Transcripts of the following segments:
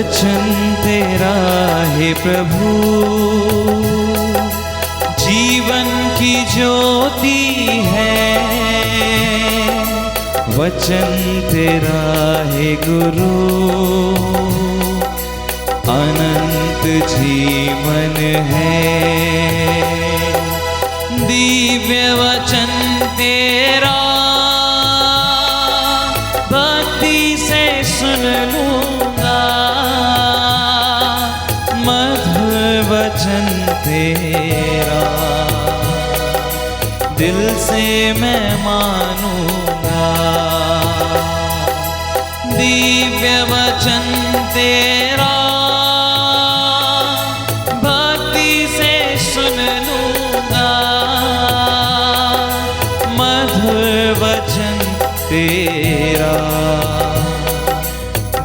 वचन तेरा है प्रभु, जीवन की ज्योति है। वचन तेरा है गुरु, अनंत जीवन है। दिव्य वचन तेरा भक्ति से सुन लूंगा, मधुर वचन तेरा दिल से मैं मानूंगा। दिव्य वचन तेरा भक्ति से सुन लूंगा, मधुर वचन तेरा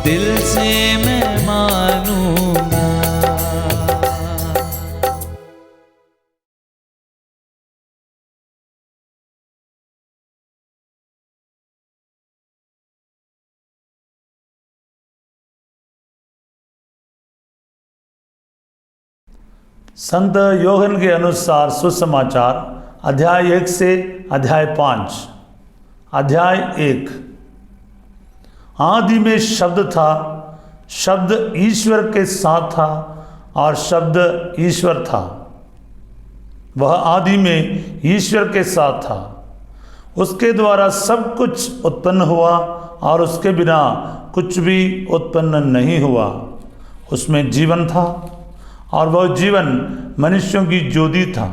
दिल से मैं मानूंगा। संत योहन के अनुसार सुसमाचार अध्याय 1 से अध्याय 5। अध्याय 1। आदि में शब्द था, शब्द ईश्वर के साथ था और शब्द ईश्वर था। वह आदि में ईश्वर के साथ था। उसके द्वारा सब कुछ उत्पन्न हुआ और उसके बिना कुछ भी उत्पन्न नहीं हुआ। उसमें जीवन था और वह जीवन मनुष्यों की ज्योति था।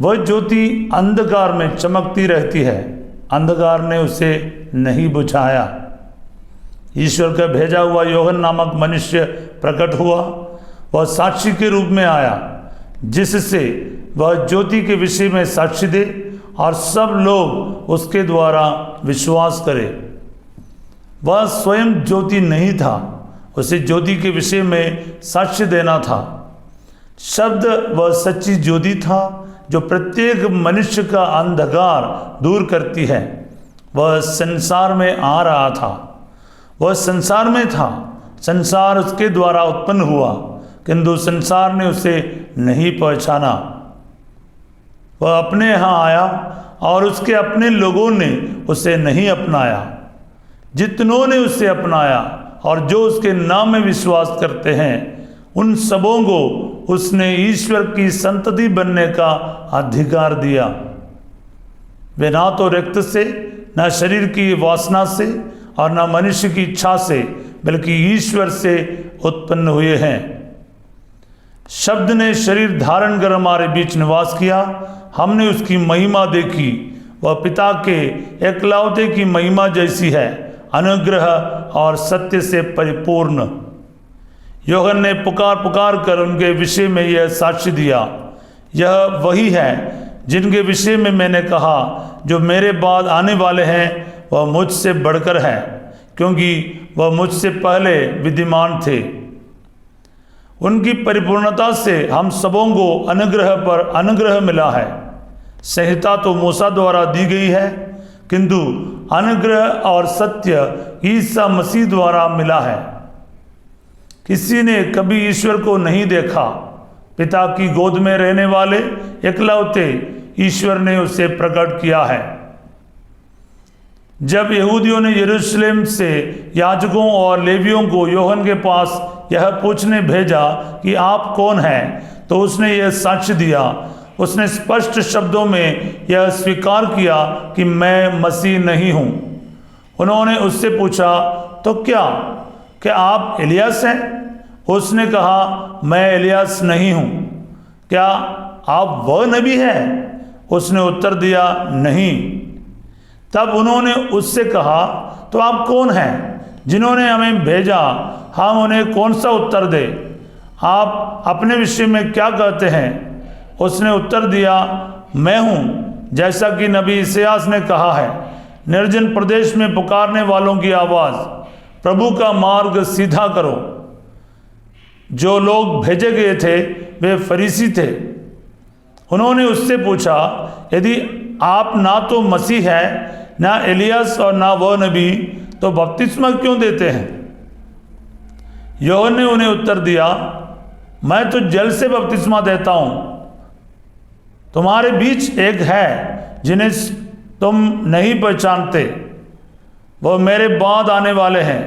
वह ज्योति अंधकार में चमकती रहती है, अंधकार ने उसे नहीं बुझाया। ईश्वर का भेजा हुआ योहन नामक मनुष्य प्रकट हुआ। वह साक्षी के रूप में आया, जिससे वह ज्योति के विषय में साक्षी दे और सब लोग उसके द्वारा विश्वास करें। वह स्वयं ज्योति नहीं था, उसे ज्योति के विषय में साक्ष्य देना था। शब्द वह सच्ची ज्योति था जो प्रत्येक मनुष्य का अंधकार दूर करती है। वह संसार में आ रहा था, वह संसार में था, संसार उसके द्वारा उत्पन्न हुआ, किंतु संसार ने उसे नहीं पहचाना। वह अपने यहाँ आया और उसके अपने लोगों ने उसे नहीं अपनाया। जितनों ने उसे अपनाया और जो उसके नाम में विश्वास करते हैं, उन सबों को उसने ईश्वर की संतति बनने का अधिकार दिया। वे ना तो रक्त से, न शरीर की वासना से और न मनुष्य की इच्छा से, बल्कि ईश्वर से उत्पन्न हुए हैं। शब्द ने शरीर धारण कर हमारे बीच निवास किया। हमने उसकी महिमा देखी, वह पिता के एकलौते की महिमा जैसी है, अनुग्रह और सत्य से परिपूर्ण। योहन ने पुकार पुकार कर उनके विषय में यह साक्ष्य दिया, यह वही है जिनके विषय में मैंने कहा, जो मेरे बाद आने वाले हैं वह मुझसे बढ़कर है, क्योंकि वह मुझसे पहले विद्यमान थे। उनकी परिपूर्णता से हम सबों को अनुग्रह पर अनुग्रह मिला है। संहिता तो मूसा द्वारा दी गई है, किंतु अनुग्रह और सत्य ईसा मसीह द्वारा मिला है। किसी ने कभी ईश्वर को नहीं देखा। पिता की गोद में रहने वाले एकलौते ईश्वर ने उसे प्रकट किया है। जब यहूदियों ने यरूशलेम से याजकों और लेवियों को योहन के पास यह पूछने भेजा कि आप कौन हैं, तो उसने यह साक्ष्य दिया। उसने स्पष्ट शब्दों में यह स्वीकार किया कि मैं मसीह नहीं हूँ। उन्होंने उससे पूछा, तो क्या आप एलियास हैं? उसने कहा, मैं एलियास नहीं हूँ। क्या आप वह नबी हैं? उसने उत्तर दिया, नहीं। तब उन्होंने उससे कहा, तो आप कौन हैं जिन्होंने हमें भेजा? हम उन्हें कौन सा उत्तर दे? आप अपने विषय में क्या कहते हैं? उसने उत्तर दिया, मैं हूँ, जैसा कि नबी इसायास ने कहा है, निर्जन प्रदेश में पुकारने वालों की आवाज़, प्रभु का मार्ग सीधा करो। जो लोग भेजे गए थे वे फरीसी थे। उन्होंने उससे पूछा, यदि आप ना तो मसीह है, ना एलियास और ना वह नबी, तो बपतिस्मा क्यों देते हैं? यूहन्ना ने उन्हें उत्तर दिया, मैं तो जल से बपतिस्मा देता हूं, तुम्हारे बीच एक है जिन्हें तुम नहीं पहचानते, वो मेरे बाद आने वाले हैं,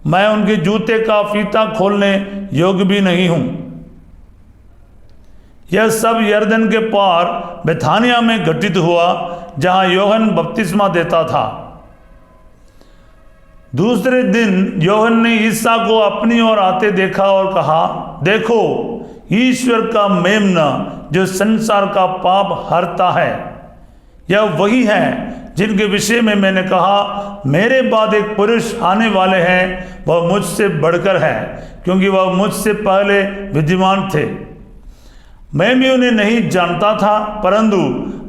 मैं उनके जूते का फीता खोलने योग्य भी नहीं हूं। यह सब यरदन के पार बेथानिया में घटित हुआ, जहां यूहन्ना बपतिस्मा देता था। दूसरे दिन यूहन्ना ने ईसा को अपनी ओर आते देखा और कहा, देखो ईश्वर का मेमना जो संसार का पाप हरता है। यह वही है जिनके विषय में मैंने कहा, मेरे बाद एक पुरुष आने वाले हैं, वह मुझसे बढ़कर है, क्योंकि वह मुझसे पहले विद्यमान थे। मैं भी उन्हें नहीं जानता था, परंतु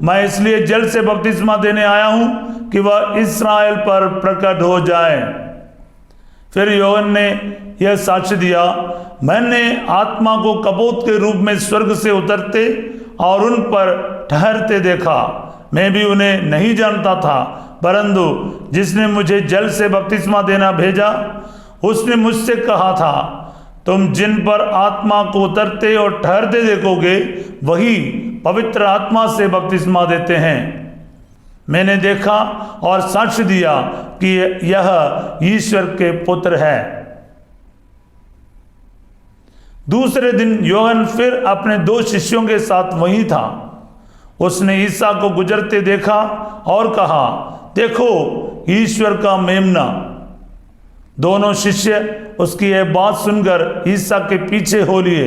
मैं इसलिए जल से बपतिस्मा देने आया हूं कि वह इस्राएल पर प्रकट हो जाए। फिर यूहन्ना ने यह साक्ष्य दिया, मैंने आत्मा को कबूत के रूप में स्वर्ग से उतरते और उन पर ठहरते देखा। मैं भी उन्हें नहीं जानता था, परंतु जिसने मुझे जल से बपतिस्मा देना भेजा, उसने मुझसे कहा था, तुम जिन पर आत्मा को उतरते और ठहरते देखोगे, वही पवित्र आत्मा से बपतिस्मा देते हैं। मैंने देखा और साक्ष्य दिया कि यह ईश्वर के पुत्र है। दूसरे दिन यूहन्ना फिर अपने 2 शिष्यों के साथ वहीं था। उसने ईसा को गुजरते देखा और कहा, देखो ईश्वर का मेमना। दोनों शिष्य उसकी यह बात सुनकर ईसा के पीछे हो लिए।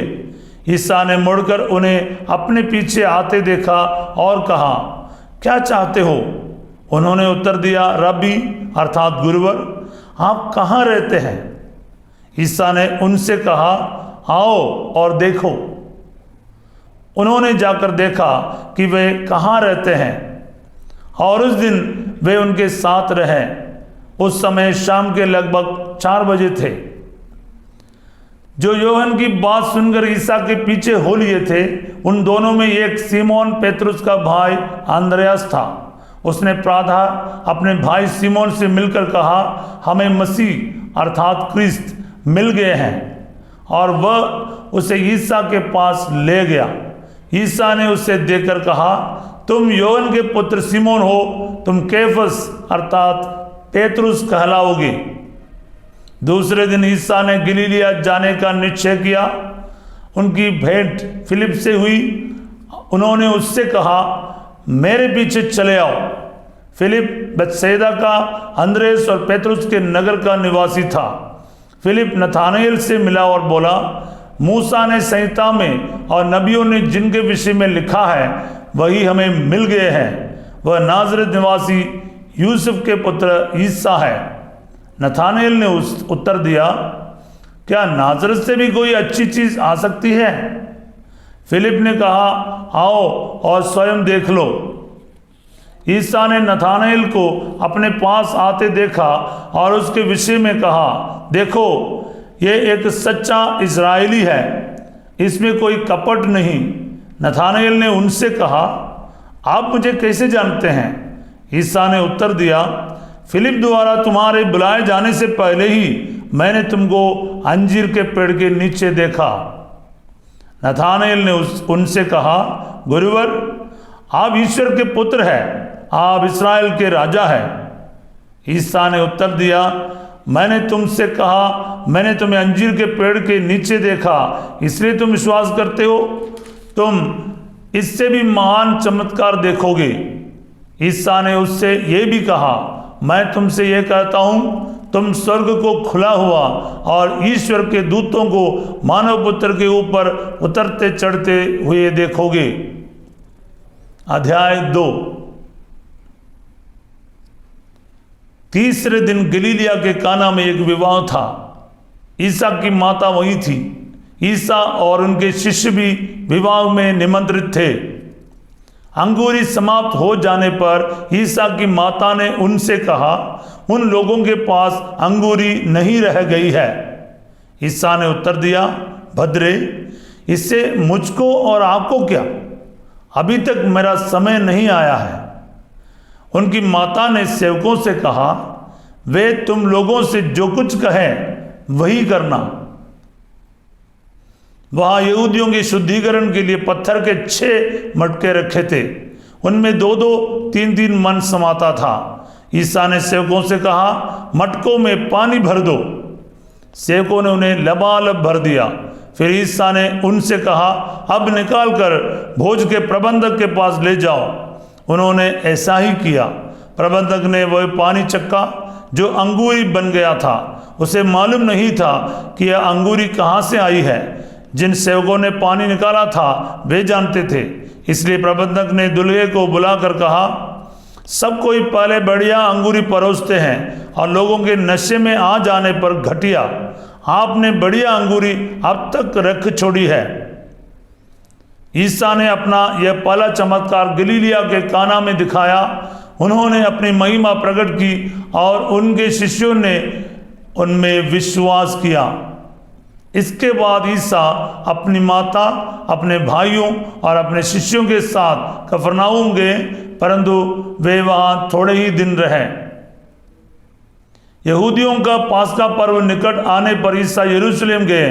ईसा ने मुड़कर उन्हें अपने पीछे आते देखा और कहा, क्या चाहते हो? उन्होंने उत्तर दिया, रब्बी अर्थात गुरुवर, आप कहाँ रहते हैं? ईसा ने उनसे कहा, आओ और देखो। उन्होंने जाकर देखा कि वे कहाँ रहते हैं, और उस दिन वे उनके साथ रहे। उस समय शाम के लगभग 4 बजे थे। जो यूहन्ना की बात सुनकर ईसा के पीछे हो लिए थे, उन दोनों में एक सीमोन पेतरुस का भाई अंद्रयास था। उसने प्रातः अपने भाई सीमोन से मिलकर कहा, हमें मसीह अर्थात क्रिस्त मिल गए हैं, और वह उसे ईसा के पास ले गया। ईसा ने उसे देखकर कहा, तुम यूहन्ना के पुत्र सीमोन हो, तुम केफस अर्थात पेतरुस कहलाओगे। दूसरे दिन ईसा ने गलीलिया जाने का निश्चय किया। उनकी भेंट फिलिप से हुई। उन्होंने उससे कहा, मेरे पीछे चले आओ। फिलिप बेतसैदा का अंद्रेस और पेतरुस के नगर का निवासी था। फिलिप नथानएल से मिला और बोला, मूसा ने संहिता में और नबियों ने जिनके विषय में लिखा है, वही हमें मिल गए हैं। वह नाजरेत निवासी यूसुफ के पुत्र ईसा है। नथानएल ने उत्तर दिया, क्या नाजरत से भी कोई अच्छी चीज आ सकती है? फिलिप ने कहा, आओ और स्वयं देख लो। ईसा ने नथानएल को अपने पास आते देखा और उसके विषय में कहा, देखो ये एक सच्चा इजरायली है, इसमें कोई कपट नहीं। नथानएल ने उनसे कहा, आप मुझे कैसे जानते हैं? ईसा ने उत्तर दिया, फिलिप द्वारा तुम्हारे बुलाए जाने से पहले ही मैंने तुमको अंजीर के पेड़ के नीचे देखा। नथानएल ने उनसे कहा, गुरुवर, आप ईश्वर के पुत्र हैं, आप इस्राएल के राजा हैं। ईसा ने उत्तर दिया, मैंने तुमसे कहा, मैंने तुम्हें अंजीर के पेड़ के नीचे देखा, इसलिए तुम विश्वास करते हो? तुम इससे भी महान चमत्कार देखोगे। ईसा ने उससे यह भी कहा, मैं तुमसे यह कहता हूं, तुम स्वर्ग को खुला हुआ और ईश्वर के दूतों को मानव पुत्र के ऊपर उतरते चढ़ते हुए देखोगे। अध्याय 2। तीसरे दिन गलीलिया के काना में एक विवाह था। ईसा की माता वही थी। ईसा और उनके शिष्य भी विवाह में निमंत्रित थे। अंगूरी समाप्त हो जाने पर ईसा की माता ने उनसे कहा, उन लोगों के पास अंगूरी नहीं रह गई है। ईसा ने उत्तर दिया, भद्रे, इससे मुझको और आपको क्या? अभी तक मेरा समय नहीं आया है। उनकी माता ने सेवकों से कहा, वे तुम लोगों से जो कुछ कहें वही करना। वहाँ यहूदियों के शुद्धिकरण के लिए पत्थर के 6 मटके रखे थे, उनमें 2-2, 3-3 मन समाता था। ईसा ने सेवकों से कहा, मटकों में पानी भर दो। सेवकों ने उन्हें लबालब भर दिया। फिर ईसा ने उनसे कहा, अब निकाल कर भोज के प्रबंधक के पास ले जाओ। उन्होंने ऐसा ही किया। प्रबंधक ने वह पानी चक्का जो अंगूरी बन गया था। उसे मालूम नहीं था कि यह अंगूरी कहाँ से आई है। जिन सेवकों ने पानी निकाला था वे जानते थे, इसलिए प्रबंधक ने दूल्हे को बुलाकर कहा, सब कोई पहले बढ़िया अंगूरी परोसते हैं और लोगों के नशे में आ जाने पर घटिया। आपने बढ़िया अंगूरी अब तक रख छोड़ी है। ईसा ने अपना यह पहला चमत्कार गलीलिया के काना में दिखाया। उन्होंने अपनी महिमा प्रकट की और उनके शिष्यों ने उनमें विश्वास किया। इसके बाद ईसा अपनी माता, अपने भाइयों और अपने शिष्यों के साथ कफरनाहूम गए, परंतु वे वहाँ थोड़े ही दिन रहे। यहूदियों का पास्का पर्व निकट आने पर ईसा यरूशलेम गए।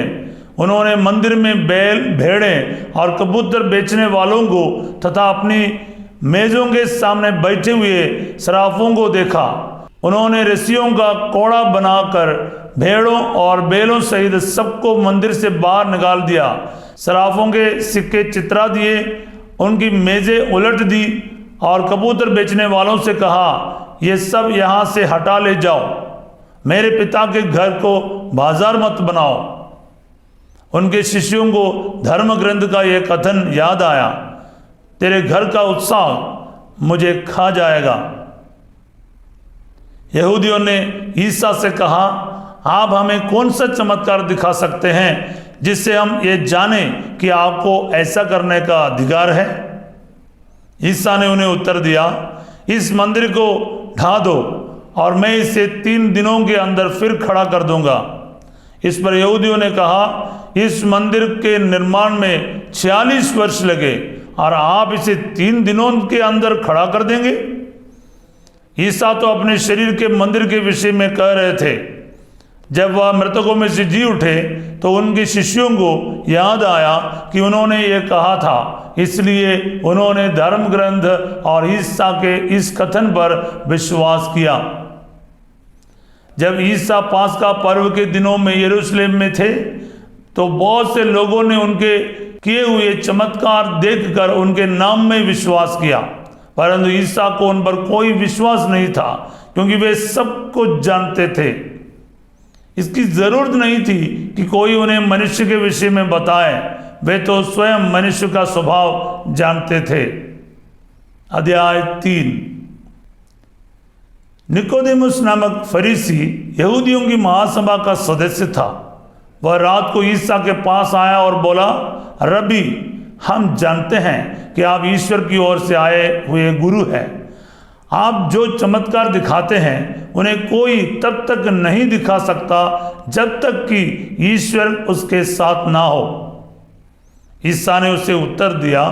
उन्होंने मंदिर में बैल, भेड़ें और कबूतर बेचने वालों को तथा अपनी मेजों के सामने बैठे हुए सराफों को देखा। उन्होंने रस्सियों का कोड़ा बनाकर भेड़ों और बैलों सहित सबको मंदिर से बाहर निकाल दिया। सराफों के सिक्के चित्रा दिए, उनकी मेजें उलट दी और कबूतर बेचने वालों से कहा, ये सब यहाँ से हटा ले जाओ, मेरे पिता के घर को बाजार मत बनाओ। उनके शिष्यों को धर्म ग्रंथ का यह कथन याद आया, तेरे घर का उत्साह मुझे खा जाएगा। यहूदियों ने ईसा से कहा, आप हमें कौन सा चमत्कार दिखा सकते हैं जिससे हम ये जानें कि आपको ऐसा करने का अधिकार है? ईसा ने उन्हें उत्तर दिया, इस मंदिर को ढा दो और मैं इसे 3 दिनों के अंदर फिर खड़ा कर दूंगा। इस पर यहूदियों ने कहा, इस मंदिर के निर्माण में 46 वर्ष लगे और आप इसे 3 दिनों के अंदर खड़ा कर देंगे? ईसा तो अपने शरीर के मंदिर के विषय में कह रहे थे। जब वह मृतकों में से जी उठे तो उनके शिष्यों को याद आया कि उन्होंने ये कहा था, इसलिए उन्होंने धर्म ग्रंथ और ईसा के इस कथन पर विश्वास किया। जब ईसा पास्का पर्व के दिनों में यरूशलेम में थे तो बहुत से लोगों ने उनके किए हुए चमत्कार देखकर उनके नाम में विश्वास किया, परंतु ईसा को उन पर कोई विश्वास नहीं था, क्योंकि वे सब कुछ जानते थे। इसकी जरूरत नहीं थी कि कोई उन्हें मनुष्य के विषय में बताए, वे तो स्वयं मनुष्य का स्वभाव जानते थे। अध्याय 3। निकोदेमुस नामक फरीसी यहूदियों की महासभा का सदस्य था। वह रात को ईसा के पास आया और बोला, रबी, हम जानते हैं कि आप ईश्वर की ओर से आए हुए गुरु हैं। आप जो चमत्कार दिखाते हैं उन्हें कोई तब तक नहीं दिखा सकता जब तक कि ईश्वर उसके साथ ना हो। ईसा ने उसे उत्तर दिया,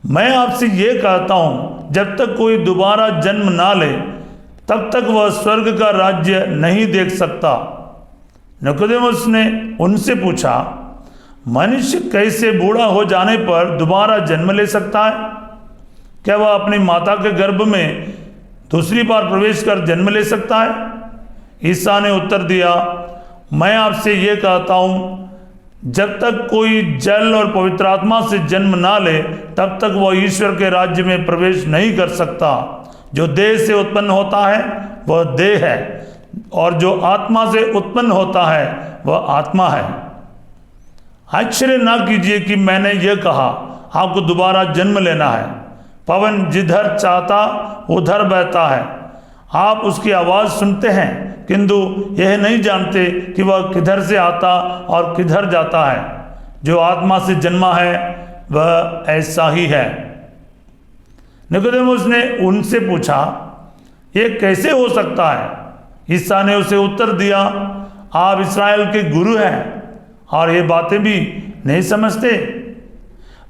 मैं आपसे ये कहता हूं, जब तक कोई दोबारा जन्म ना ले तब तक वह स्वर्ग का राज्य नहीं देख सकता। निकोदेमुस ने उनसे पूछा, मनुष्य कैसे बूढ़ा हो जाने पर दोबारा जन्म ले सकता है? क्या वह अपनी माता के गर्भ में दूसरी बार प्रवेश कर जन्म ले सकता है? ईसा ने उत्तर दिया, मैं आपसे ये कहता हूँ, जब तक कोई जल और पवित्र आत्मा से जन्म ना ले तब तक वह ईश्वर के राज्य में प्रवेश नहीं कर सकता। जो देह से उत्पन्न होता है वह देह है, और जो आत्मा से उत्पन्न होता है वह आत्मा है। आश्चर्य ना कीजिए कि मैंने यह कहा, आपको दोबारा जन्म लेना है। पवन जिधर चाहता उधर बहता है, आप उसकी आवाज़ सुनते हैं किंतु यह नहीं जानते कि वह किधर से आता और किधर जाता है। जो आत्मा से जन्मा है वह ऐसा ही है। निकोदेमुस ने उनसे पूछा, यह कैसे हो सकता है? ईसा ने उसे उत्तर दिया, आप इस्राएल के गुरु हैं और ये बातें भी नहीं समझते?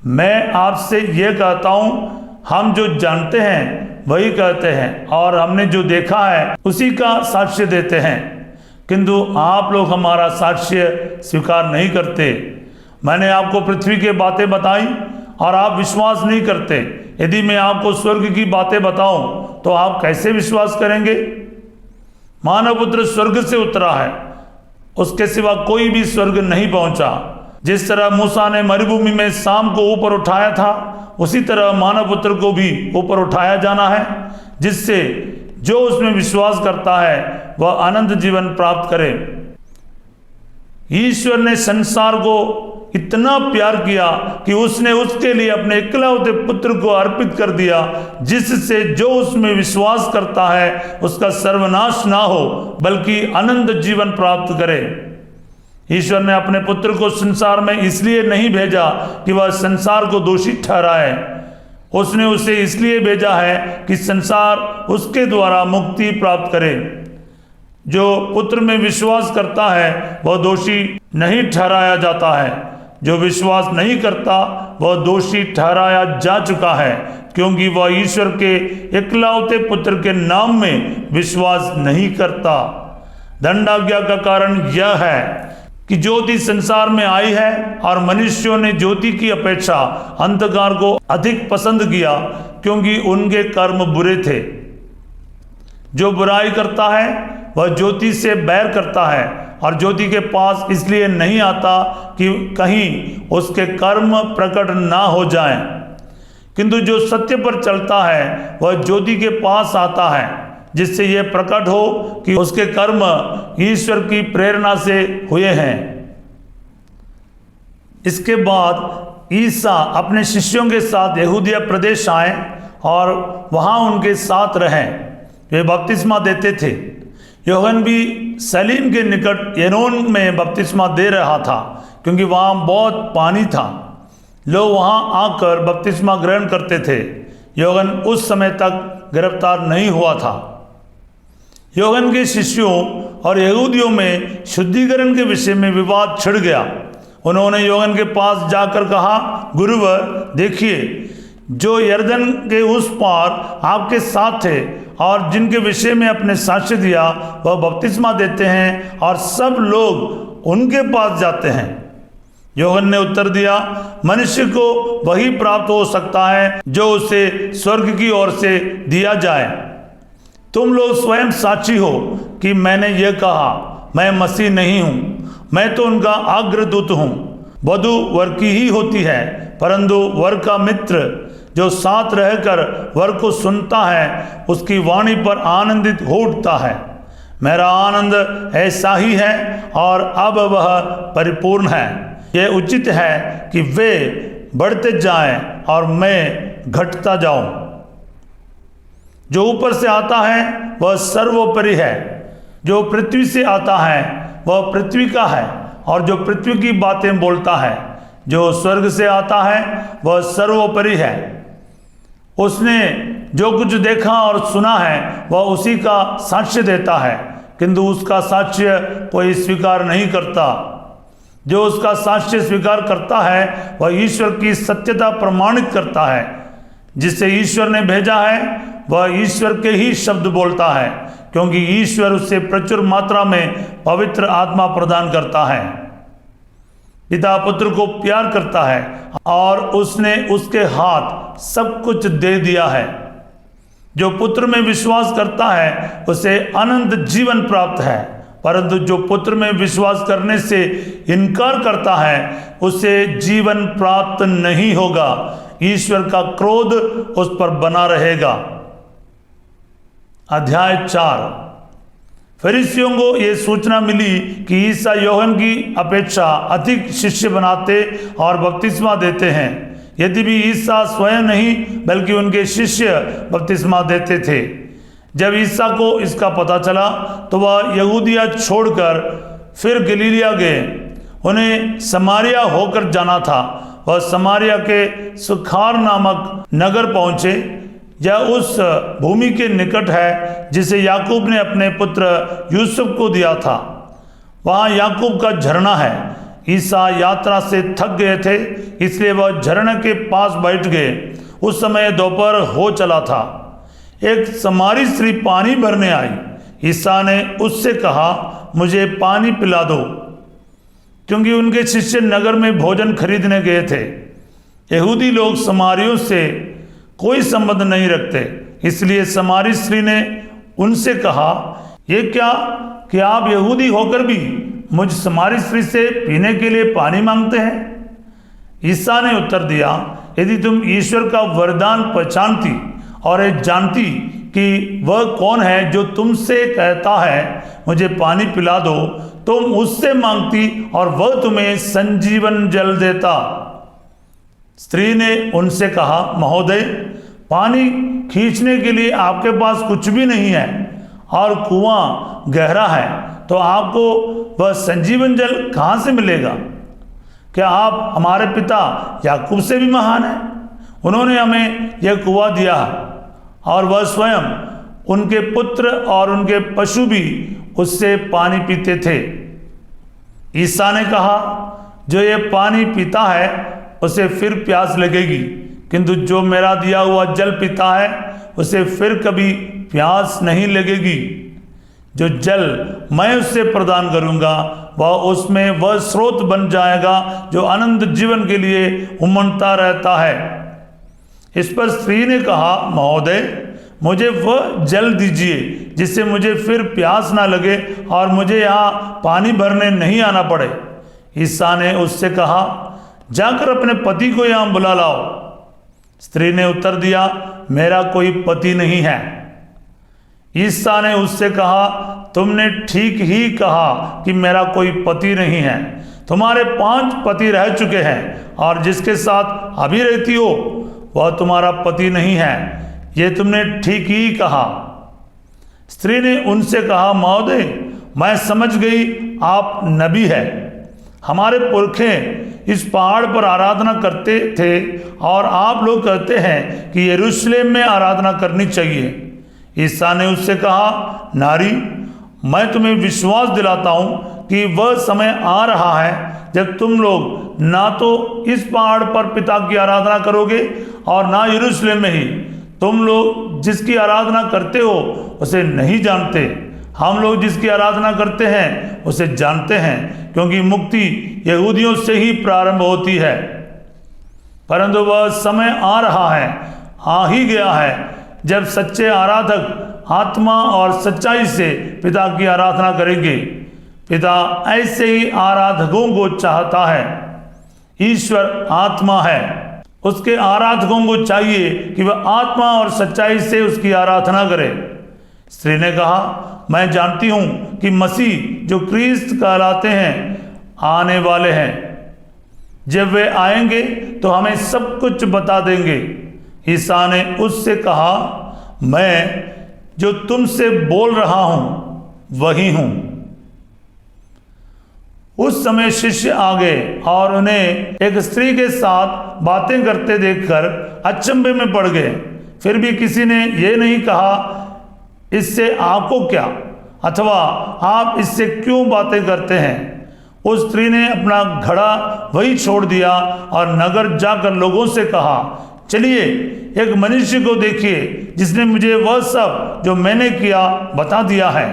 मैं आपसे ये कहता हूँ, हम जो जानते हैं वही कहते हैं और हमने जो देखा है उसी का साक्ष्य देते हैं, किंतु आप लोग हमारा साक्ष्य स्वीकार नहीं करते। मैंने आपको पृथ्वी की बातें बताई और आप विश्वास नहीं करते। यदि मैं आपको स्वर्ग की बातें बताऊं तो आप कैसे विश्वास करेंगे? मानव पुत्र स्वर्ग से उतरा है, उसके सिवा कोई भी स्वर्ग नहीं पहुंचा। जिस तरह मूसा ने मरुभूमि में शाम को ऊपर उठाया था, उसी तरह मानव पुत्र को भी ऊपर उठाया जाना है, जिससे जो उसमें विश्वास करता है वह अनंत जीवन प्राप्त करे। ईश्वर ने संसार को इतना प्यार किया कि उसने उसके लिए अपने इकलौते पुत्र को अर्पित कर दिया, जिससे जो उसमें विश्वास करता है उसका सर्वनाश ना हो बल्कि अनंत जीवन प्राप्त करे। ईश्वर ने अपने पुत्र को संसार में इसलिए नहीं भेजा कि वह संसार को दोषी ठहराए। उसने उसे इसलिए भेजा है कि संसार उसके द्वारा मुक्ति प्राप्त करे। जो पुत्र में विश्वास करता है वह दोषी नहीं ठहराया जाता है, जो विश्वास नहीं करता वह दोषी ठहराया जा चुका है, क्योंकि वह ईश्वर के इकलौते पुत्र के नाम में विश्वास नहीं करता। दंडाज्ञा का कारण यह है कि ज्योति संसार में आई है और मनुष्यों ने ज्योति की अपेक्षा अंधकार को अधिक पसंद किया, क्योंकि उनके कर्म बुरे थे। जो बुराई करता है वह ज्योति से बैर करता है और ज्योति के पास इसलिए नहीं आता कि कहीं उसके कर्म प्रकट ना हो जाएं। किंतु जो सत्य पर चलता है वह ज्योति के पास आता है, जिससे यह प्रकट हो कि उसके कर्म ईश्वर की प्रेरणा से हुए हैं। इसके बाद ईसा अपने शिष्यों के साथ यहूदिया प्रदेश आए और वहां उनके साथ रहे। वे बपतिस्मा देते थे। यूहन्ना भी सलीम के निकट एनोन में बपतिस्मा दे रहा था, क्योंकि वहाँ बहुत पानी था। लोग वहाँ आकर बपतिस्मा ग्रहण करते थे। यूहन्ना उस समय तक गिरफ्तार नहीं हुआ था। यूहन्ना के शिष्यों और यहूदियों में शुद्धिकरण के विषय में विवाद छिड़ गया। उन्होंने यूहन्ना के पास जाकर कहा, गुरुवर, देखिए, जो यरदन के उस पार आपके साथ थे और जिनके विषय में अपने साक्ष्य दिया, वह बपतिस्मा देते हैं और सब लोग उनके पास जाते हैं। यूहन्ना ने उत्तर दिया, मनुष्य को वही प्राप्त हो सकता है जो उसे स्वर्ग की ओर से दिया जाए। तुम लोग स्वयं साक्षी हो कि मैंने यह कहा, मैं मसीह नहीं हूँ, मैं तो उनका अग्रदूत हूँ। वधू वर की ही होती है, परंतु वर का मित्र जो साथ रहकर वर को सुनता है उसकी वाणी पर आनंदित हो उठता है। मेरा आनंद ऐसा ही है और अब वह परिपूर्ण है। यह उचित है कि वे बढ़ते जाएं और मैं घटता जाऊं। जो ऊपर से आता है वह सर्वोपरि है, जो पृथ्वी से आता है वह पृथ्वी का है और जो पृथ्वी की बातें बोलता है। जो स्वर्ग से आता है वह सर्वोपरि है। उसने जो कुछ देखा और सुना है वह उसी का साक्ष्य देता है, किंतु उसका साक्ष्य कोई स्वीकार नहीं करता। जो उसका साक्ष्य स्वीकार करता है वह ईश्वर की सत्यता प्रमाणित करता है। जिसे ईश्वर ने भेजा है वह ईश्वर के ही शब्द बोलता है, क्योंकि ईश्वर उससे प्रचुर मात्रा में पवित्र आत्मा प्रदान करता है। पिता पुत्र को प्यार करता है और उसने उसके हाथ सब कुछ दे दिया है। जो पुत्र में विश्वास करता है उसे अनंत जीवन प्राप्त है, परंतु जो पुत्र में विश्वास करने से इनकार करता है उसे जीवन प्राप्त नहीं होगा। ईश्वर का क्रोध उस पर बना रहेगा। अध्याय 4। फरीसियों को यह सूचना मिली कि ईसा यूहन्ना की अपेक्षा अधिक शिष्य बनाते और बपतिस्मा देते हैं। यदि भी ईसा स्वयं नहीं बल्कि उनके शिष्य बपतिस्मा देते थे। जब ईसा को इसका पता चला तो वह यहूदिया छोड़कर फिर गलीलिया गए। उन्हें समारिया होकर जाना था। वह समारिया के सुखार नामक नगर पहुँचे। यह उस भूमि के निकट है जिसे याकूब ने अपने पुत्र यूसुफ को दिया था। वहाँ याकूब का झरना है। ईसा यात्रा से थक गए थे, इसलिए वह झरने के पास बैठ गए। उस समय दोपहर हो चला था। एक समारी स्त्री पानी भरने आई। ईसा ने उससे कहा, मुझे पानी पिला दो। क्योंकि उनके शिष्य नगर में भोजन खरीदने गए थे। यहूदी लोग समारियों से कोई संबंध नहीं रखते, इसलिए समारी स्त्री ने उनसे कहा, ये क्या कि आप यहूदी होकर भी मुझ समारी स्त्री से पीने के लिए पानी मांगते हैं? ईसा ने उत्तर दिया, यदि तुम ईश्वर का वरदान पहचानती और ये जानती कि वह कौन है जो तुमसे कहता है मुझे पानी पिला दो, तुम उससे मांगती और वह तुम्हें संजीवन जल देता। स्त्री ने उनसे कहा, महोदय, पानी खींचने के लिए आपके पास कुछ भी नहीं है और कुआं गहरा है, तो आपको वह संजीवन जल कहाँ से मिलेगा? क्या आप हमारे पिता याकूब से भी महान हैं? उन्होंने हमें यह कुआं दिया और वह स्वयं, उनके पुत्र और उनके पशु भी उससे पानी पीते थे। ईसा ने कहा, जो ये पानी पीता है उसे फिर प्यास लगेगी, किंतु जो मेरा दिया हुआ जल पीता है उसे फिर कभी प्यास नहीं लगेगी। जो जल मैं उससे प्रदान करूंगा वह उसमें वह स्रोत बन जाएगा जो अनंत जीवन के लिए उमड़ता रहता है। इस पर स्त्री ने कहा, महोदय, मुझे वह जल दीजिए जिससे मुझे फिर प्यास ना लगे और मुझे यहाँ पानी भरने नहीं आना पड़े। ईसा ने उससे कहा, जाकर अपने पति को यहाँ बुला लाओ। स्त्री ने उत्तर दिया, मेरा कोई पति नहीं है। ईसा ने उससे कहा, तुमने ठीक ही कहा कि मेरा कोई पति नहीं है। तुम्हारे 5 पति रह चुके हैं और जिसके साथ अभी रहती हो वह तुम्हारा पति नहीं है, ये तुमने ठीक ही कहा। स्त्री ने उनसे कहा, महोदय, मैं समझ गई आप नबी है। हमारे पुरखे इस पहाड़ पर आराधना करते थे और आप लोग कहते हैं कि यरूशलेम में आराधना करनी चाहिए। ईसा ने उससे कहा, नारी, मैं तुम्हें विश्वास दिलाता हूँ कि वह समय आ रहा है जब तुम लोग ना तो इस पहाड़ पर पिता की आराधना करोगे और ना यरूशलेम में ही। तुम लोग जिसकी आराधना करते हो उसे नहीं जानते, हम लोग जिसकी आराधना करते हैं उसे जानते हैं, क्योंकि मुक्ति यहूदियों से ही प्रारंभ होती है। परंतु वह समय आ रहा है, आ ही गया है, जब सच्चे आराधक आत्मा और सच्चाई से पिता की आराधना करेंगे। पिता ऐसे ही आराधकों को चाहता है। ईश्वर आत्मा है, उसके आराधकों को चाहिए कि वह आत्मा और सच्चाई से उसकी आराधना करे। स्त्री ने कहा, मैं जानती हूं कि मसीह जो क्रिस्त कहलाते हैं आने वाले हैं। जब वे आएंगे तो हमें सब कुछ बता देंगे। ईसा ने उससे कहा, मैं जो तुमसे बोल रहा हूं वही हूं। उस समय शिष्य आ गए और उन्हें एक स्त्री के साथ बातें करते देखकर अचंभे में पड़ गए। फिर भी किसी ने यह नहीं कहा, इससे आपको क्या, अथवा आप इससे क्यों बातें करते हैं। उस स्त्री ने अपना घड़ा वही छोड़ दिया और नगर जाकर लोगों से कहा, चलिए एक मनुष्य को देखिए जिसने मुझे वह सब जो मैंने किया बता दिया है,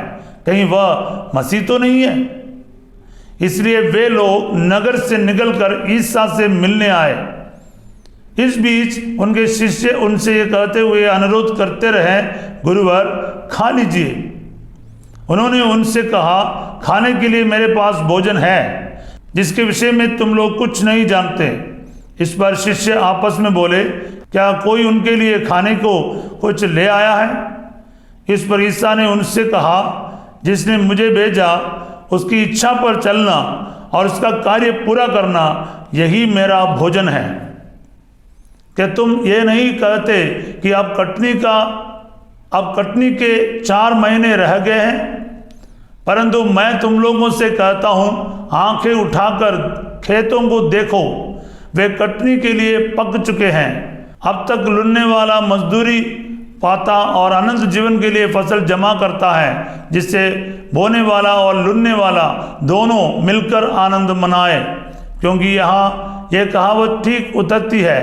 कहीं वह मसीह तो नहीं है। इसलिए वे लोग नगर से निकलकर ईसा से मिलने आए। इस बीच उनके शिष्य उनसे ये कहते हुए अनुरोध करते रहे, गुरुवर, खा लीजिए। उन्होंने उनसे कहा, खाने के लिए मेरे पास भोजन है जिसके विषय में तुम लोग कुछ नहीं जानते। इस पर शिष्य आपस में बोले, क्या कोई उनके लिए खाने को कुछ ले आया है? इस पर ईसा ने उनसे कहा, जिसने मुझे भेजा उसकी इच्छा पर चलना और उसका कार्य पूरा करना, यही मेरा भोजन है। क्या तुम ये नहीं कहते कि अब कटनी के 4 महीने रह गए हैं? परंतु मैं तुम लोगों से कहता हूं, आंखें उठाकर खेतों को देखो, वे कटनी के लिए पक चुके हैं। अब तक लुनने वाला मजदूरी पाता और अनंत जीवन के लिए फसल जमा करता है, जिससे बोने वाला और लुनने वाला दोनों मिलकर आनंद मनाए। क्योंकि यहाँ यह कहावत ठीक उतरती है,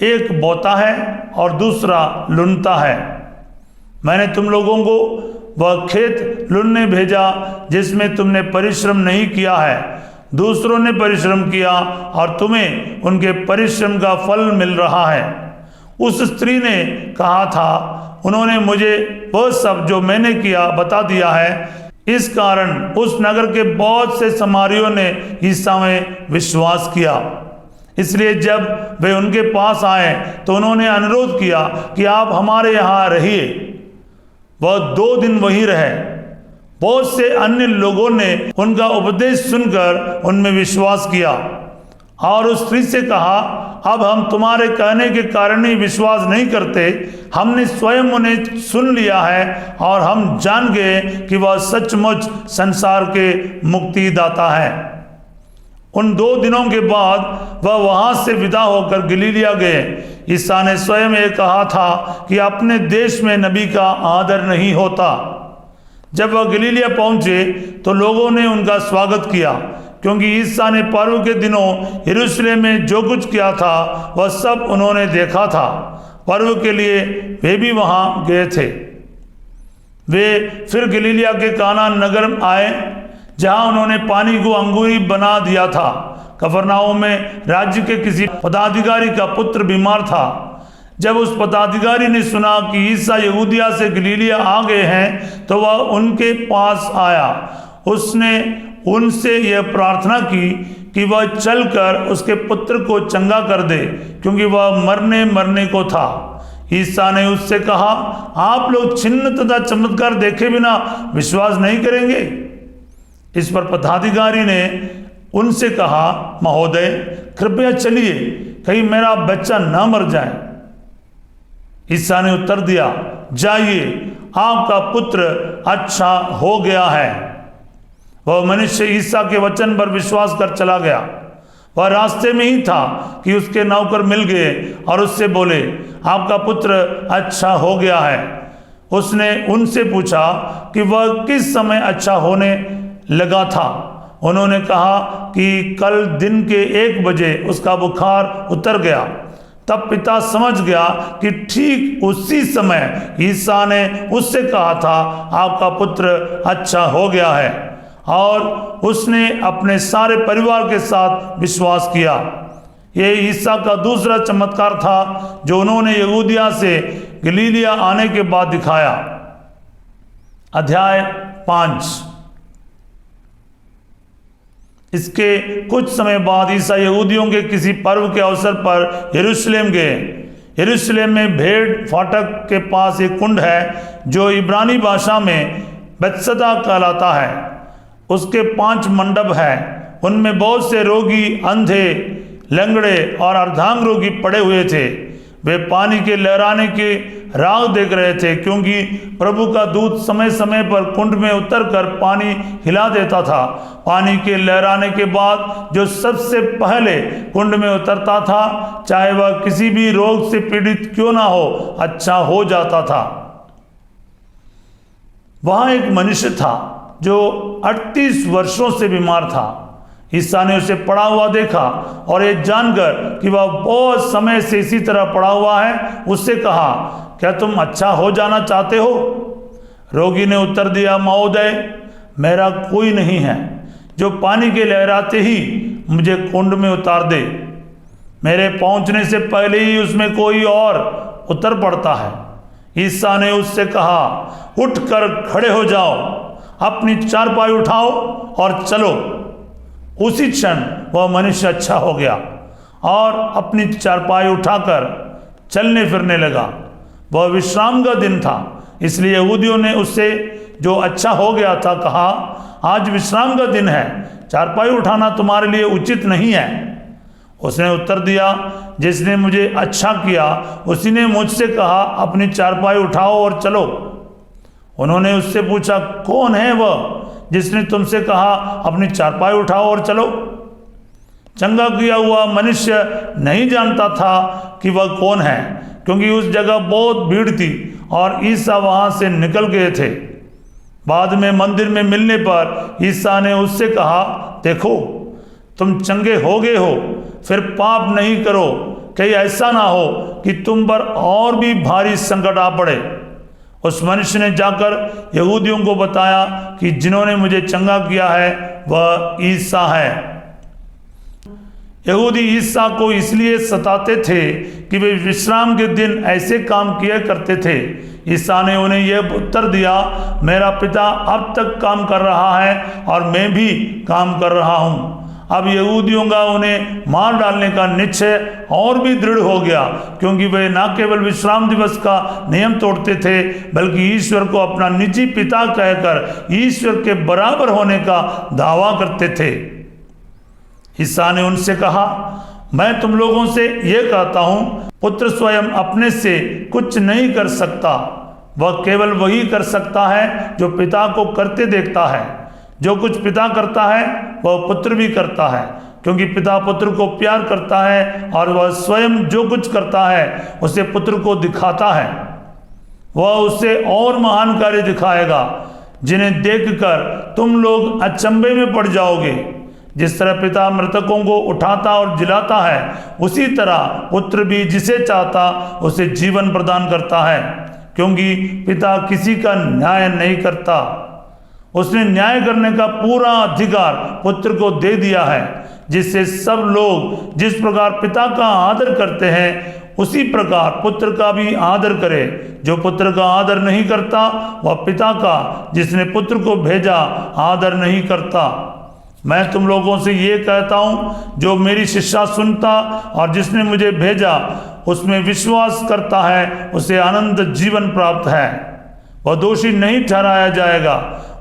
एक बोता है और दूसरा लुनता है। मैंने तुम लोगों को वह खेत लुनने भेजा जिसमें तुमने परिश्रम नहीं किया है। दूसरों ने परिश्रम किया और तुम्हें उनके परिश्रम का फल मिल रहा है। उस स्त्री ने कहा था, उन्होंने मुझे वह सब जो मैंने किया बता दिया है। इस कारण उस नगर के बहुत से समारियों ने ईसा में विश्वास किया। इसलिए जब वे उनके पास आए तो उन्होंने अनुरोध किया कि आप हमारे यहाँ रहिए। वह 2 दिन वहीं रहे। बहुत से अन्य लोगों ने उनका उपदेश सुनकर उनमें विश्वास किया और उस स्त्री से कहा, अब हम तुम्हारे कहने के कारण ही विश्वास नहीं करते, हमने स्वयं उन्हें सुन लिया है और हम जान गए कि वह सचमुच संसार के मुक्तिदाता है। उन 2 दिनों के बाद वह वहां से विदा होकर गलीलिया गए। ईसा ने स्वयं ये कहा था कि अपने देश में नबी का आदर नहीं होता। जब वह गलीलिया पहुंचे तो लोगों ने उनका स्वागत किया, क्योंकि ईसा ने पर्व के दिनों यरूशलेम में जो कुछ किया था वह सब उन्होंने देखा था। पर्व के लिए वे भी वहां गए थे। वे फिर गलीलिया के काना नगर में आए, जहां उन्होंने पानी को अंगूरी बना दिया था। कफरनाउम में राज्य के किसी पदाधिकारी का पुत्र बीमार था। जब उस पदाधिकारी ने सुना कि ईसा यहूदिया से गलीलिया आ गए हैं तो वह उनके पास आया। उसने उनसे यह प्रार्थना की कि वह चलकर उसके पुत्र को चंगा कर दे, क्योंकि वह मरने को था। ईसा ने उससे कहा, आप लोग चिन्ह तथा चमत्कार देखे बिना विश्वास नहीं करेंगे? इस पर पदाधिकारी ने उनसे कहा, महोदय कृपया चलिए, कहीं मेरा बच्चा न मर जाए। ईसा ने उत्तर दिया, जाइए, आपका पुत्र अच्छा हो गया है। वह मनुष्य ईसा के वचन पर विश्वास कर चला गया। वह रास्ते में ही था कि उसके नौकर मिल गए और उससे बोले, आपका पुत्र अच्छा हो गया है। उसने उनसे पूछा कि वह किस समय अच्छा होने लगा था। उन्होंने कहा कि कल दिन के 1 बजे उसका बुखार उतर गया। तब पिता समझ गया कि ठीक उसी समय ईसा ने उससे कहा था, आपका पुत्र अच्छा हो गया है, और उसने अपने सारे परिवार के साथ विश्वास किया। यह ईसा का दूसरा चमत्कार था जो उन्होंने यहूदिया से गलीलिया आने के बाद दिखाया। अध्याय 5। इसके कुछ समय बाद ईसा यहूदियों के किसी पर्व के अवसर पर यरूशलेम गए। यरूशलेम में भेड़ फाटक के पास एक कुंड है जो इब्रानी भाषा में बेत्सदा कहलाता है। उसके 5 मंडप हैं। उनमें बहुत से रोगी, अंधे, लंगड़े और अर्धांग रोगी पड़े हुए थे। वे पानी के लहराने के राह देख रहे थे, क्योंकि प्रभु का दूत समय समय पर कुंड में उतरकर पानी हिला देता था। पानी के लहराने के बाद जो सबसे पहले कुंड में उतरता था, चाहे वह किसी भी रोग से पीड़ित क्यों ना हो, अच्छा हो जाता था। वहां एक मनुष्य था जो 38 वर्षों से बीमार था। ईसा ने उसे पड़ा हुआ देखा और ये जानकर कि वह बहुत समय से इसी तरह पड़ा हुआ है, उससे कहा, क्या तुम अच्छा हो जाना चाहते हो? रोगी ने उत्तर दिया, महोदय मेरा कोई नहीं है जो पानी के लहराते ही मुझे कुंड में उतार दे। मेरे पहुंचने से पहले ही उसमें कोई और उतर पड़ता है। ईसा ने उससे कहा, उठकर खड़े हो जाओ, अपनी चारपाई उठाओ और चलो। उसी क्षण वह मनुष्य अच्छा हो गया और अपनी चारपाई उठाकर चलने फिरने लगा। वह विश्राम का दिन था, इसलिए यहूदियों ने उससे जो अच्छा हो गया था कहा, आज विश्राम का दिन है, चारपाई उठाना तुम्हारे लिए उचित नहीं है। उसने उत्तर दिया, जिसने मुझे अच्छा किया उसी ने मुझसे कहा, अपनी चारपाई उठाओ और चलो। उन्होंने उससे पूछा, कौन है वह जिसने तुमसे कहा, अपनी चारपाई उठाओ और चलो? चंगा किया हुआ मनुष्य नहीं जानता था कि वह कौन है, क्योंकि उस जगह बहुत भीड़ थी और ईसा वहां से निकल गए थे। बाद में मंदिर में मिलने पर ईसा ने उससे कहा, देखो तुम चंगे हो गए हो, फिर पाप नहीं करो, कहीं ऐसा ना हो कि तुम पर और भी भारी संकट आ पड़े। उस मनुष्य ने जाकर यहूदियों को बताया कि जिन्होंने मुझे चंगा किया है वह ईसा है। यहूदी ईसा को इसलिए सताते थे कि वे विश्राम के दिन ऐसे काम किया करते थे। ईसा ने उन्हें यह उत्तर दिया, मेरा पिता अब तक काम कर रहा है और मैं भी काम कर रहा हूँ। अब यहूदियों का उन्हें मार डालने का निश्चय और भी दृढ़ हो गया, क्योंकि वे न केवल विश्राम दिवस का नियम तोड़ते थे, बल्कि ईश्वर को अपना निजी पिता कहकर ईश्वर के बराबर होने का दावा करते थे। ईसा ने उनसे कहा, मैं तुम लोगों से यह कहता हूँ, पुत्र स्वयं अपने से कुछ नहीं कर सकता, वह केवल वही कर सकता है जो पिता को करते देखता है। जो कुछ पिता करता है वह पुत्र भी करता है, क्योंकि पिता पुत्र को प्यार करता है और वह स्वयं जो कुछ करता है उसे पुत्र को दिखाता है। वह उससे और महान कार्य दिखाएगा, जिन्हें देखकर तुम लोग अचंभे में पड़ जाओगे। जिस तरह पिता मृतकों को उठाता और जिलाता है, उसी तरह पुत्र भी जिसे चाहता उसे जीवन प्रदान करता है, क्योंकि पिता किसी का न्याय नहीं करता। उसने न्याय करने का पूरा अधिकार पुत्र को दे दिया है, जिससे सब लोग जिस प्रकार पिता का आदर करते हैं उसी प्रकार पुत्र का भी आदर करे। जो पुत्र का आदर नहीं करता वह पिता का जिसने पुत्र को भेजा आदर नहीं करता। मैं तुम लोगों से ये कहता हूँ, जो मेरी शिक्षा सुनता और जिसने मुझे भेजा उसमें विश्वास करता है उसे अनंत जीवन प्राप्त है। वह दोषी नहीं ठहराया जाएगा,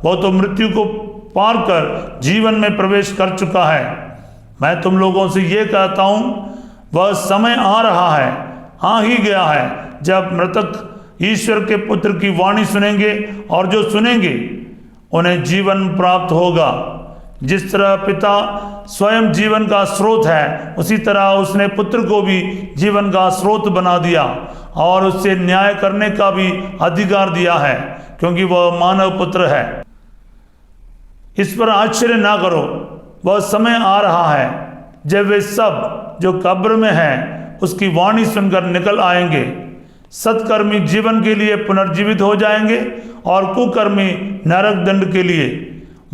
वह तो मृत्यु को पार कर जीवन में प्रवेश कर चुका है। मैं तुम लोगों से ये कहता हूँ, वह समय आ रहा है, आ ही गया है, जब मृतक ईश्वर के पुत्र की वाणी सुनेंगे और जो सुनेंगे उन्हें जीवन प्राप्त होगा। जिस तरह पिता स्वयं जीवन का स्रोत है, उसी तरह उसने पुत्र को भी जीवन का स्रोत बना दिया और उससे न्याय करने का भी अधिकार दिया है, क्योंकि वह मानव पुत्र है। इस पर आश्चर्य ना करो, वह समय आ रहा है जब वे सब जो कब्र में हैं उसकी वाणी सुनकर निकल आएंगे। सत्कर्मी जीवन के लिए पुनर्जीवित हो जाएंगे और कुकर्मी नरक दंड के लिए।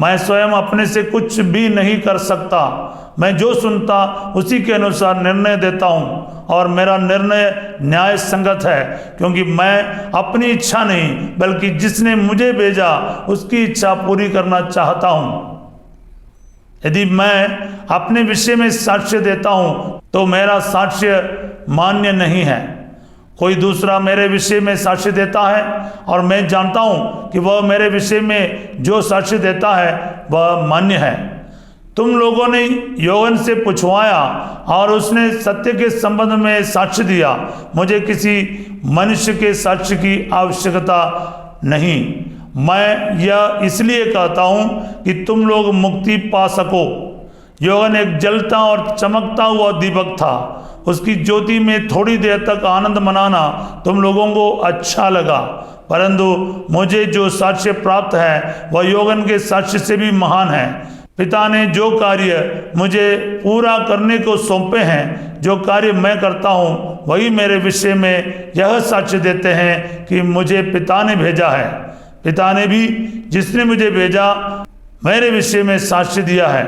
मैं स्वयं अपने से कुछ भी नहीं कर सकता, मैं जो सुनता उसी के अनुसार निर्णय देता हूँ और मेरा निर्णय न्याय संगत है, क्योंकि मैं अपनी इच्छा नहीं बल्कि जिसने मुझे भेजा उसकी इच्छा पूरी करना चाहता हूँ। यदि मैं अपने विषय में साक्ष्य देता हूँ तो मेरा साक्ष्य मान्य नहीं है। कोई दूसरा मेरे विषय में साक्ष्य देता है और मैं जानता हूँ कि वह मेरे विषय में जो साक्ष्य देता है वह मान्य है। तुम लोगों ने योहन से पूछवाया और उसने सत्य के संबंध में साक्ष्य दिया। मुझे किसी मनुष्य के साक्ष्य की आवश्यकता नहीं। मैं यह इसलिए कहता हूँ कि तुम लोग मुक्ति पा सको। योहन एक जलता और चमकता हुआ दीपक था। उसकी ज्योति में थोड़ी देर तक आनंद मनाना तुम लोगों को अच्छा लगा, परंतु मुझे जो साक्ष्य प्राप्त है वह योहन के साक्ष्य से भी महान है। पिता ने जो कार्य मुझे पूरा करने को सौंपे हैं, जो कार्य मैं करता हूँ, वही मेरे विषय में यह साक्ष्य देते हैं कि मुझे पिता ने भेजा है। पिता ने भी जिसने मुझे भेजा मेरे विषय में साक्ष्य दिया है।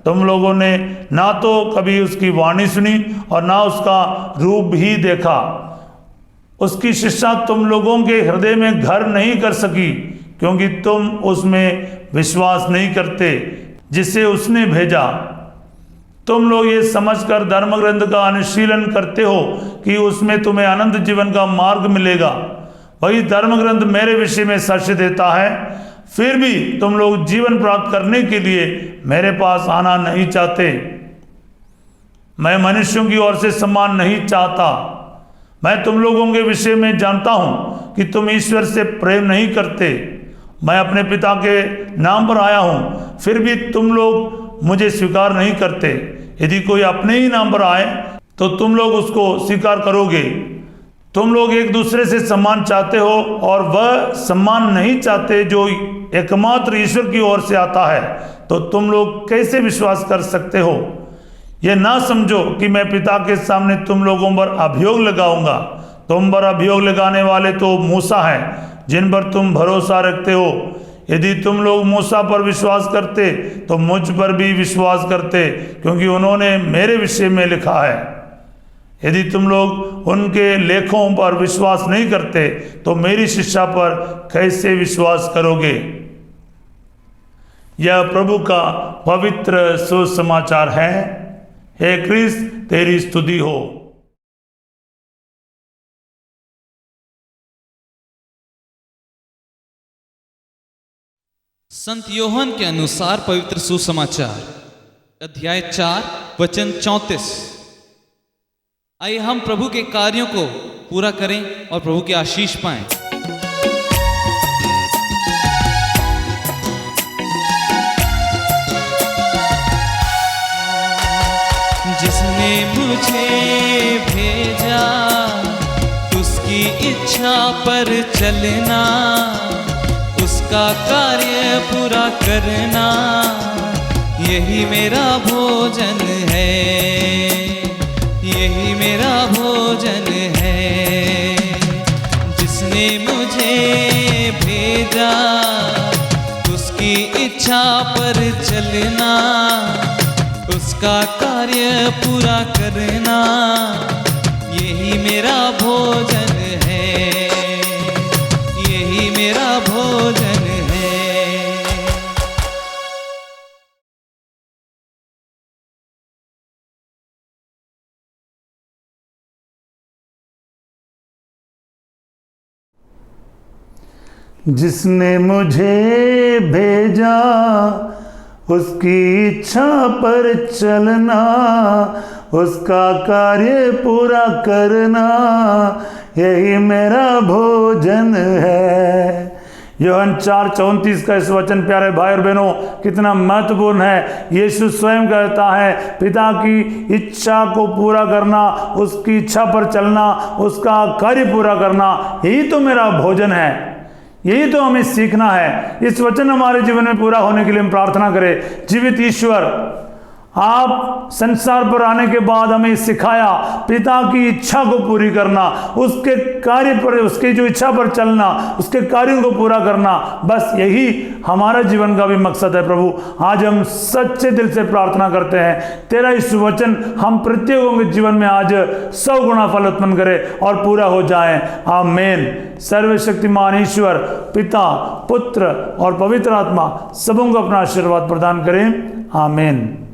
तुम लोगों ने ना तो कभी उसकी वाणी सुनी और ना उसका रूप ही देखा। उसकी शिक्षा तुम लोगों के हृदय में घर नहीं कर सकी, क्योंकि तुम उसमें विश्वास नहीं करते जिसे उसने भेजा। तुम लोग ये समझकर धर्म ग्रंथ का अनुशीलन करते हो कि उसमें तुम्हें अनंत जीवन का मार्ग मिलेगा। वही धर्म ग्रंथ मेरे विषय में साक्ष्य देता है। फिर भी तुम लोग जीवन प्राप्त करने के लिए मेरे पास आना नहीं चाहते। मैं मनुष्यों की ओर से सम्मान नहीं चाहता। मैं तुम लोगों के विषय में जानता हूं कि तुम ईश्वर से प्रेम नहीं करते। मैं अपने पिता के नाम पर आया हूं, फिर भी तुम लोग मुझे स्वीकार नहीं करते। यदि कोई अपने ही नाम पर आए तो तुम लोग उसको स्वीकार करोगे। तुम लोग एक दूसरे से सम्मान चाहते हो और वह सम्मान नहीं चाहते जो एकमात्र ईश्वर की ओर से आता है, तो तुम लोग कैसे विश्वास कर सकते हो? यह ना समझो कि मैं पिता के सामने तुम लोगों पर अभियोग लगाऊंगा। तुम पर अभियोग लगाने वाले तो मूसा हैं, जिन पर तुम भरोसा रखते हो। यदि तुम लोग मूसा पर विश्वास करते तो मुझ पर भी विश्वास करते, क्योंकि उन्होंने मेरे विषय में लिखा है। यदि तुम लोग उनके लेखों पर विश्वास नहीं करते तो मेरी शिक्षा पर कैसे विश्वास करोगे। यह प्रभु का पवित्र सुसमाचार है। हे क्रिस्त, तेरी स्तुति हो। संत योहन के अनुसार पवित्र सुसमाचार अध्याय 4 वचन 34। आइए हम प्रभु के कार्यों को पूरा करें और प्रभु की आशीष पाएं। जिसने मुझे भेजा उसकी इच्छा पर चलना, उसका कार्य पूरा करना, यही मेरा भोजन है, यही मेरा भोजन है। जिसने मुझे भेजा उसकी इच्छा पर चलना, उसका कार्य पूरा करना, यही मेरा भोजन है, यही मेरा भोजन है। जिसने मुझे भेजा उसकी इच्छा पर चलना, उसका कार्य पूरा करना, यही मेरा भोजन है। यूहन्ना 4:34 का इस वचन प्यारे भाई और बहनों कितना महत्वपूर्ण है। यीशु स्वयं कहता है, पिता की इच्छा को पूरा करना, उसकी इच्छा पर चलना, उसका कार्य पूरा करना, यही तो मेरा भोजन है, यही तो हमें सीखना है। इस वचन हमारे जीवन में पूरा होने के लिए हम प्रार्थना करें। जीवित ईश्वर, आप संसार पर आने के बाद हमें सिखाया पिता की इच्छा को पूरी करना, उसके कार्य पर, उसकी जो इच्छा पर चलना, उसके कार्यों को पूरा करना, बस यही हमारा जीवन का भी मकसद है। प्रभु, आज हम सच्चे दिल से प्रार्थना करते हैं, तेरा इस वचन हम प्रत्येकों के जीवन में आज 100 गुना फल उत्पन्न करे और पूरा हो जाए। आमीन। सर्वशक्तिमान ईश्वर पिता, पुत्र और पवित्र आत्मा सबों को अपना आशीर्वाद प्रदान करें। आमीन।